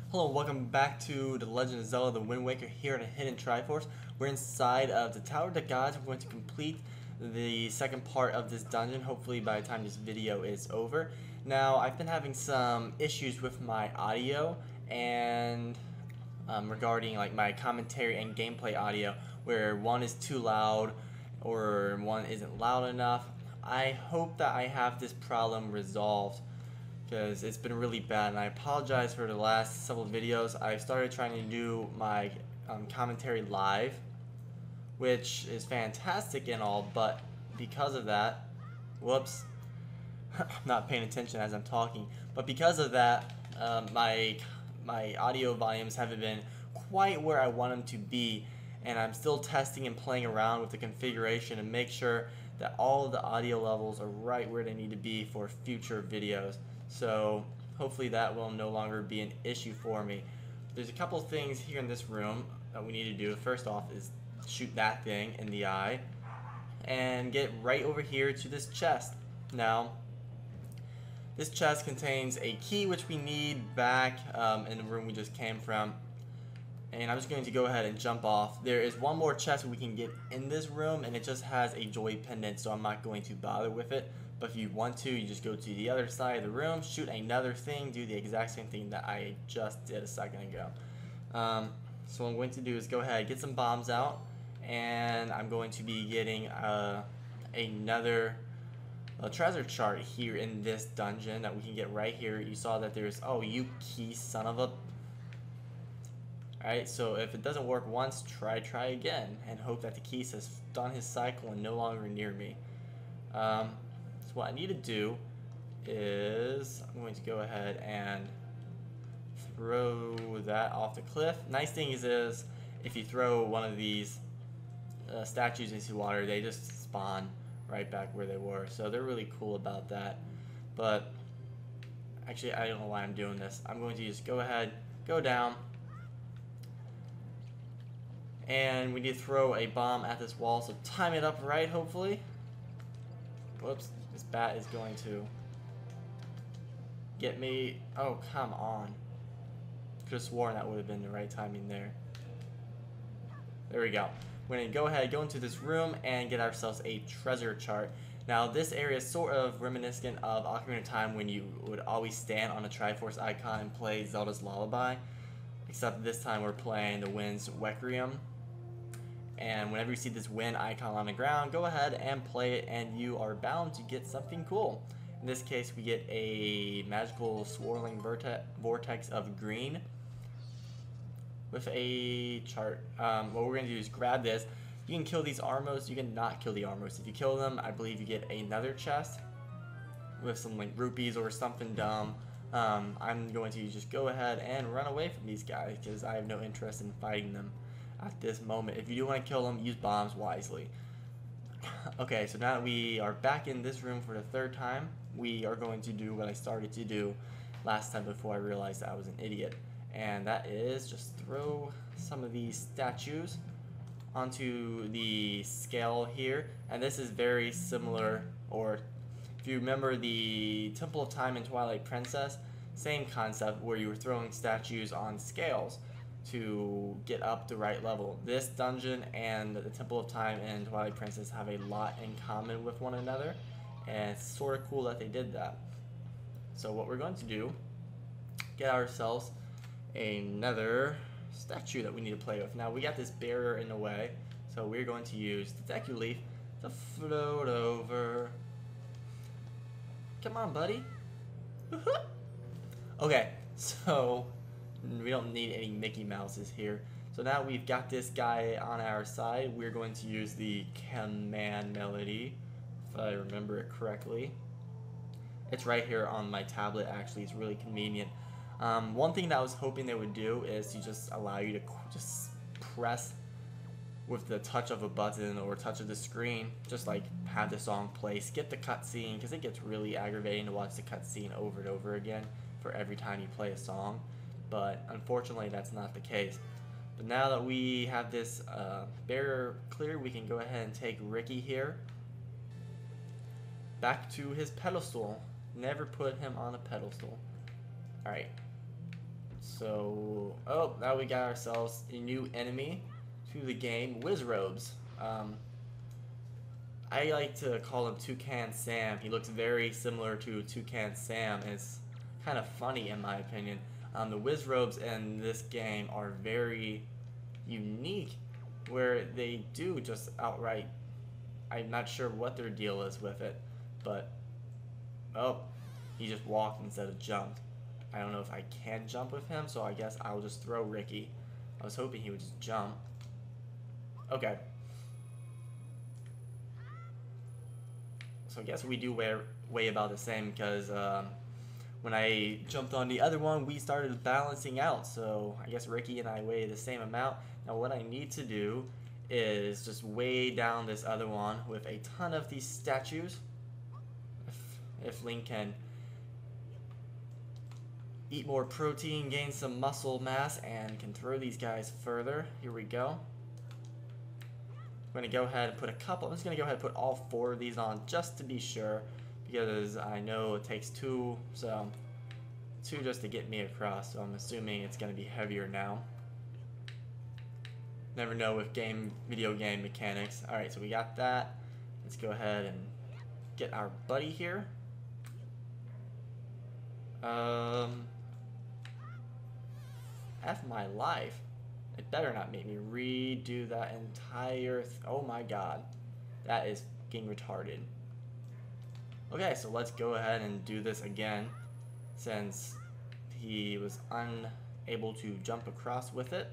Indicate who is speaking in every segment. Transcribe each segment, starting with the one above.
Speaker 1: Hello, welcome back to The Legend of Zelda The Wind Waker here in a hidden Triforce. We're inside of the Tower of the Gods. We're going to complete the second part of this dungeon, hopefully by the time this video is over. Now, I've been having some issues with my audio and regarding like my commentary and gameplay audio, where one is too loud or one isn't loud enough. I hope that I have this problem resolved, because it's been really bad, and I apologize for the last several videos. I started trying to do my commentary live, which is fantastic and all, but because of that, whoops, I'm not paying attention as I'm talking, but because of that, my audio volumes haven't been quite where I want them to be, and I'm still testing and playing around with the configuration to make sure that all of the audio levels are right where they need to be for future videos. So hopefully that will no longer be an issue for me. There's a couple of things here in this room that we need to do. First off is shoot that thing in the eye and get right over here to this chest. Now, this chest contains a key which we need back in the room we just came from. And I'm just going to go ahead and jump off. There is one more chest we can get in this room, and it just has a joy pendant, so I'm not going to bother with it. But if you want to, you just go to the other side of the room, shoot another thing, do the exact same thing that I just did a second ago. So what I'm going to do is go ahead, get some bombs out, and I'm going to be getting another treasure chart here in this dungeon that we can get right here. You saw that there's, oh, you key son of a... Alright, so if it doesn't work once, try again, and hope that the Keys has done his cycle and no longer near me. So what I need to do is, I'm going to go ahead and throw that off the cliff. Nice thing is if you throw one of these statues into water, they just spawn right back where they were. So they're really cool about that. But actually, I don't know why I'm doing this. I'm going to just go ahead, go down. And we need to throw a bomb at this wall, so time it up right, hopefully. Whoops, this bat is going to get me. Oh, come on. Could have sworn that would have been the right timing there. There we go. We're going to go ahead, go into this room, and get ourselves a treasure chart. Now, this area is sort of reminiscent of Ocarina of Time, when you would always stand on a Triforce icon and play Zelda's Lullaby. Except this time we're playing the Wind's Requiem. And whenever you see this wind icon on the ground, go ahead and play it, and you are bound to get something cool. In this case, we get a magical swirling vortex of green with a chart. What we're going to do is grab this. You can kill these Armos, you can not kill the Armos. If you kill them, I believe you get another chest with some like rupees or something dumb. I'm going to just go ahead and run away from these guys, because I have no interest in fighting them at this moment. If you do want to kill them, use bombs wisely. Okay, so now that we are back in this room for the third time, we are going to do what I started to do last time before I realized I was an idiot. And that is just throw some of these statues onto the scale here. And this is very similar, or if you remember the Temple of Time in Twilight Princess, same concept where you were throwing statues on scales to get up the right level. This dungeon and the Temple of Time and Twilight Princess have a lot in common with one another, and it's sort of cool that they did that. So what we're going to do, get ourselves another statue that we need to play with. Now we got this barrier in the way, so we're going to use the Deku Leaf to float over. Come on, buddy. Okay, so we don't need any Mickey Mouses here. So now we've got this guy on our side. We're going to use the command melody, if I remember it correctly. It's right here on my tablet, actually. It's really convenient. One thing that I was hoping they would do is to just allow you to just press with the touch of a button or touch of the screen, just like have the song play, skip the cutscene, because it gets really aggravating to watch the cutscene over and over again for every time you play a song. But unfortunately that's not the case. But now that we have this barrier clear, we can go ahead and take Ricky here back to his pedestal. Never put him on a pedestal. Alright, So, oh, now we got ourselves a new enemy to the game, Wizrobes. I like to call him Toucan Sam. He looks very similar to Toucan Sam, and it's kind of funny in my opinion. The Wizrobes in this game are very unique, where they do just outright, I'm not sure what their deal is with it, but, oh, he just walked instead of jumped. I don't know if I can jump with him, so I guess I'll just throw Ricky. I was hoping he would just jump. Okay. So I guess we do weigh about the same, because when I jumped on the other one, we started balancing out. So I guess Ricky and I weigh the same amount. Now what I need to do is just weigh down this other one with a ton of these statues. If Link can eat more protein, gain some muscle mass, and can throw these guys further. Here we go. I'm going to go ahead and put a couple. I'm just going to go ahead and put all 4 of these on just to be sure, because I know it takes 2, so 2 just to get me across, so I'm assuming it's going to be heavier now. Never know with video game mechanics. Alright, so we got that. Let's go ahead and get our buddy here. F my life. It better not make me redo that entire oh my god. That is fucking retarded. Okay, so let's go ahead and do this again, since he was unable to jump across with it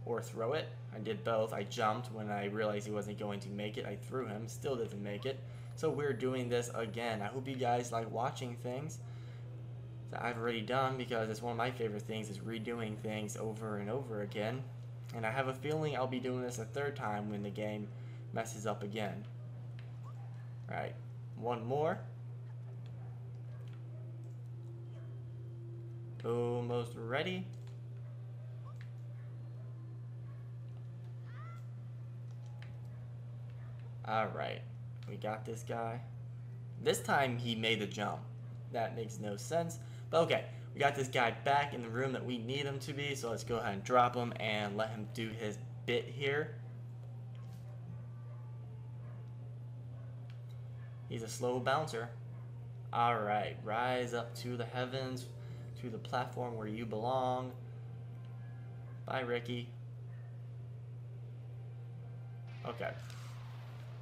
Speaker 1: or throw it. I did both. I jumped when I realized he wasn't going to make it. I threw him, still didn't make it. So we're doing this again. I hope you guys like watching things that I've already done, because it's one of my favorite things is redoing things over and over again. And I have a feeling I'll be doing this a 3rd time when the game messes up again. Alright, one more. Almost ready. Alright, we got this guy. This time he made the jump. That makes no sense. But okay, we got this guy back in the room that we need him to be, so let's go ahead and drop him and let him do his bit here. He's a slow bouncer. Alright, rise up to the heavens, to the platform where you belong. Bye, Ricky. Okay.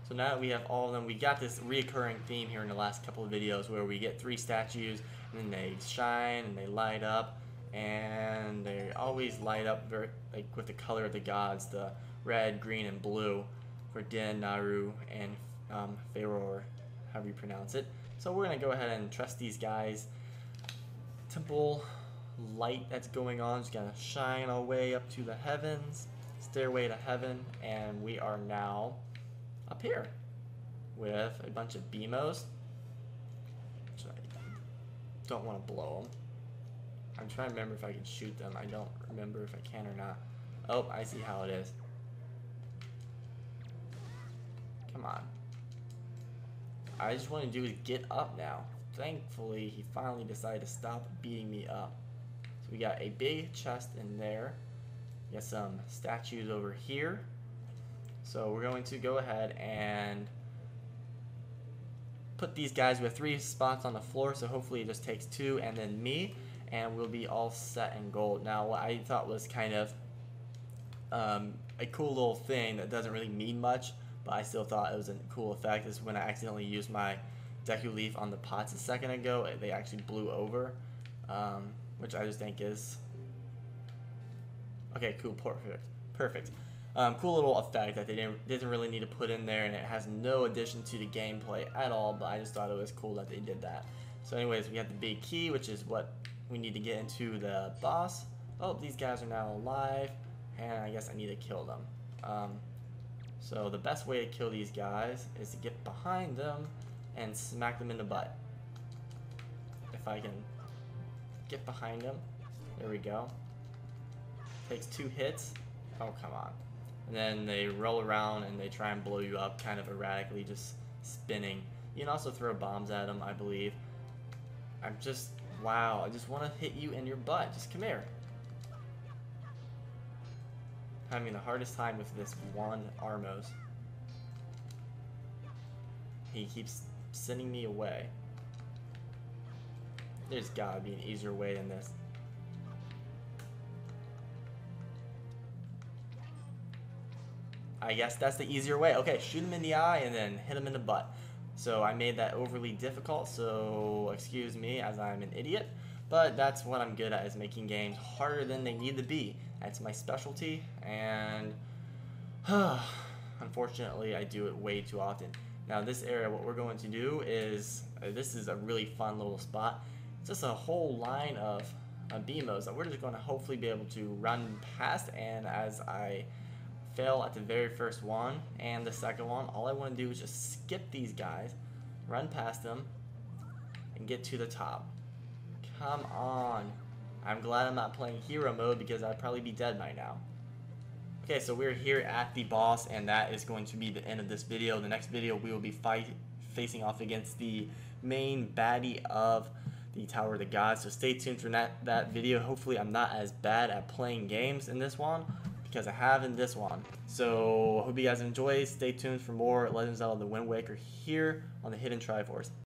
Speaker 1: So now that we have all of them, we got this reoccurring theme here in the last couple of videos where we get 3 statues, and then they shine and they light up, and they always light up very, like, with the color of the gods, the red, green, and blue for Din, Naru, and Pharaoh, however you pronounce it. So we're going to go ahead and trust these guys. Temple light that's going on is going to shine all the way up to the heavens, stairway to heaven, and we are now up here with a bunch of BMOs. I don't want to blow them. I'm trying to remember if I can shoot them. I don't remember if I can or not. Oh, I see how it is. Come on. I just want to do is get up now. Thankfully, he finally decided to stop beating me up. So we got a big chest in there. We got some statues over here. So we're going to go ahead and put these guys with 3 spots on the floor, so hopefully it just takes 2 and then me, and we'll be all set in gold. Now what I thought was kind of a cool little thing that doesn't really mean much, but I still thought it was a cool effect, is when I accidentally used my Deku Leaf on the pots a second ago, they actually blew over, which I just think is okay. Cool, perfect. Cool little effect that they didn't really need to put in there, and it has no addition to the gameplay at all, but I just thought it was cool that they did that. So anyways, we have the big key, which is what we need to get into the boss. Oh, these guys are now alive, and I guess I need to kill them. So the best way to kill these guys is to get behind them and smack them in the butt. If I can get behind them. There we go. Takes 2 hits. Oh, come on. And then they roll around and they try and blow you up kind of erratically, just spinning. You can also throw bombs at them, I believe. I'm just Wow, I just want to hit you in your butt. Just come here. Having the hardest time with this one Armos. He keeps sending me away. There's gotta be an easier way than this. I guess that's the easier way. Okay, shoot him in the eye and then hit him in the butt. So I made that overly difficult, so excuse me as I'm an idiot. But that's what I'm good at, is making games harder than they need to be. That's my specialty, and unfortunately I do it way too often. Now this area, what we're going to do is, this is a really fun little spot. It's just a whole line of BMOs that we're just going to hopefully be able to run past, and as I fail at the very first one and the second one, all I want to do is just skip these guys, run past them, and get to the top. Come on. I'm glad I'm not playing hero mode because I'd probably be dead by now. Okay, so we're here at the boss, and that is going to be the end of this video. The next video we will be facing off against the main baddie of the Tower of the Gods, so stay tuned for that video. Hopefully I'm not as bad at playing games in this one, because I have in this one. So I hope you guys enjoy. Stay tuned for more Legend of Zelda: The Wind Waker here on the Hidden Triforce.